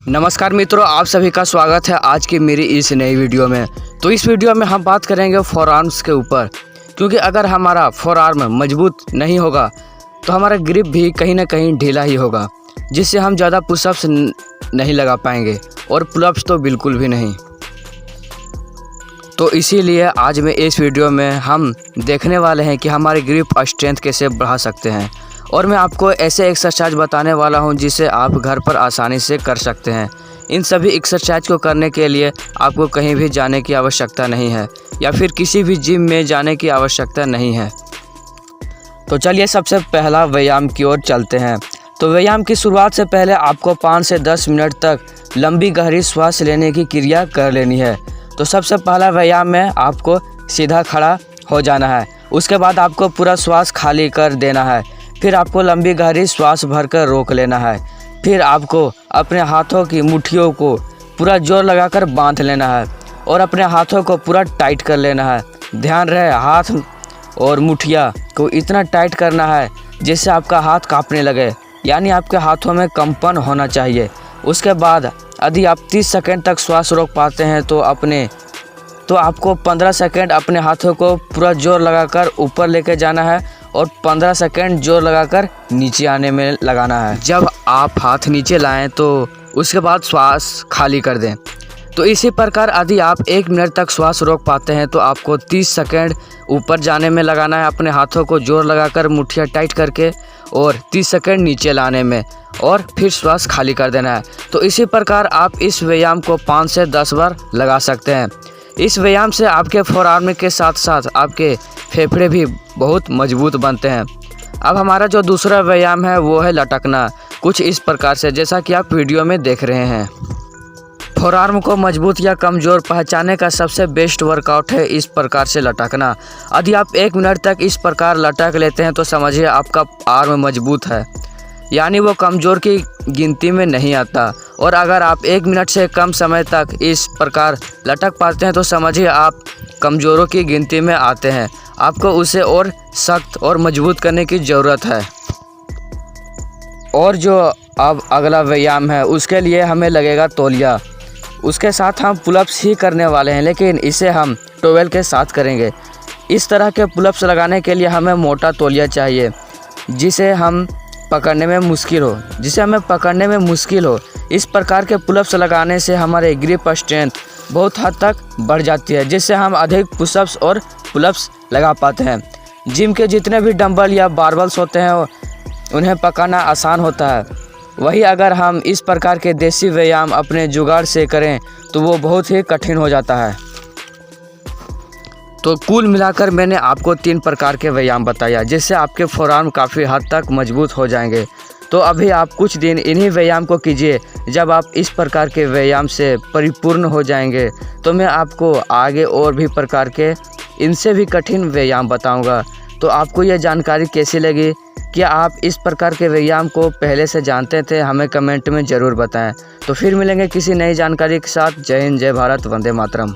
नमस्कार मित्रों, आप सभी का स्वागत है आज की मेरी इस नई वीडियो में। तो इस वीडियो में हम बात करेंगे फोर आर्म्स के ऊपर, क्योंकि अगर हमारा फोर आर्म मजबूत नहीं होगा तो हमारा ग्रिप भी कहीं ना कहीं ढीला ही होगा, जिससे हम ज़्यादा पुशअप्स नहीं लगा पाएंगे और पुलअप्स तो बिल्कुल भी नहीं। तो इसीलिए आज में इस वीडियो में हम देखने वाले हैं कि हमारी ग्रिप स्ट्रेंथ कैसे बढ़ा सकते हैं, और मैं आपको ऐसे एक्सरसाइज बताने वाला हूं जिसे आप घर पर आसानी से कर सकते हैं। इन सभी एक्सरसाइज को करने के लिए आपको कहीं भी जाने की आवश्यकता नहीं है या फिर किसी भी जिम में जाने की आवश्यकता नहीं है। तो चलिए सबसे पहला व्यायाम की ओर चलते हैं। तो व्यायाम की शुरुआत से पहले आपको 5 से 10 मिनट तक लंबी गहरी श्वास लेने की क्रिया कर लेनी है। तो सबसे पहला व्यायाम में आपको सीधा खड़ा हो जाना है। उसके बाद आपको पूरा श्वास खाली कर देना है। फिर आपको लंबी गहरी श्वास भरकर रोक लेना है। फिर आपको अपने हाथों की मुट्ठियों को पूरा जोर लगाकर बांध लेना है और अपने हाथों को पूरा टाइट कर लेना है। ध्यान रहे, हाथ और मुट्ठिया को इतना टाइट करना है जिससे आपका हाथ कांपने लगे, यानी आपके हाथों में कंपन होना चाहिए। उसके बाद यदि आप 30 सेकंड तक श्वास रोक पाते हैं तो आपको 15 सेकंड अपने हाथों को पूरा जोर लगाकर ऊपर लेके जाना है और 15 सेकंड जोर लगाकर नीचे आने में लगाना है। जब आप हाथ नीचे लाएं तो उसके बाद श्वास खाली कर दें। तो इसी प्रकार यदि आप 1 मिनट तक श्वास रोक पाते हैं तो आपको 30 सेकंड ऊपर जाने में लगाना है अपने हाथों को जोर लगाकर मुट्ठियाँ टाइट करके, और 30 सेकंड नीचे लाने में, और फिर श्वास खाली कर देना है। तो इसी प्रकार आप इस व्यायाम को 5 से 10 बार लगा सकते हैं। इस व्यायाम से आपके फोरआर्म के साथ साथ आपके फेफड़े भी बहुत मजबूत बनते हैं। अब हमारा जो दूसरा व्यायाम है वो है लटकना, कुछ इस प्रकार से जैसा कि आप वीडियो में देख रहे हैं। फोरआर्म को मजबूत या कमज़ोर पहचानने का सबसे बेस्ट वर्कआउट है इस प्रकार से लटकना। यदि आप 1 मिनट तक इस प्रकार लटक लेते हैं तो समझिए आपका आर्म मजबूत है, यानी वो कमज़ोर की गिनती में नहीं आता। और अगर आप 1 मिनट से कम समय तक इस प्रकार लटक पाते हैं तो समझिए आप कमज़ोरों की गिनती में आते हैं। आपको उसे और सख्त और मजबूत करने की ज़रूरत है। और जो अब अगला व्यायाम है उसके लिए हमें लगेगा तौलिया। उसके साथ हम पुलअप्स ही करने वाले हैं, लेकिन इसे हम टॉवेल के साथ करेंगे। इस तरह के पुलअप्स लगाने के लिए हमें मोटा तौलिया चाहिए जिसे हमें पकड़ने में मुश्किल हो। इस प्रकार के पुलअप्स लगाने से हमारे ग्रिप स्ट्रेंथ बहुत हद तक बढ़ जाती है, जिससे हम अधिक पुशअप्स और पुलअप्स लगा पाते हैं। जिम के जितने भी डंबल या बारबल्स होते हैं उन्हें पकड़ना आसान होता है, वही अगर हम इस प्रकार के देसी व्यायाम अपने जुगाड़ से करें तो वो बहुत ही कठिन हो जाता है। तो कुल मिलाकर मैंने आपको 3 प्रकार के व्यायाम बताया जिससे आपके फोरआर्म काफ़ी हद तक मजबूत हो जाएंगे। तो अभी आप कुछ दिन इन्हीं व्यायाम को कीजिए। जब आप इस प्रकार के व्यायाम से परिपूर्ण हो जाएंगे तो मैं आपको आगे और भी प्रकार के इनसे भी कठिन व्यायाम बताऊंगा। तो आपको यह जानकारी कैसी लगी? क्या आप इस प्रकार के व्यायाम को पहले से जानते थे? हमें कमेंट में ज़रूर बताएं। तो फिर मिलेंगे किसी नई जानकारी के साथ। जय हिंद, जय भारत, वंदे मातरम।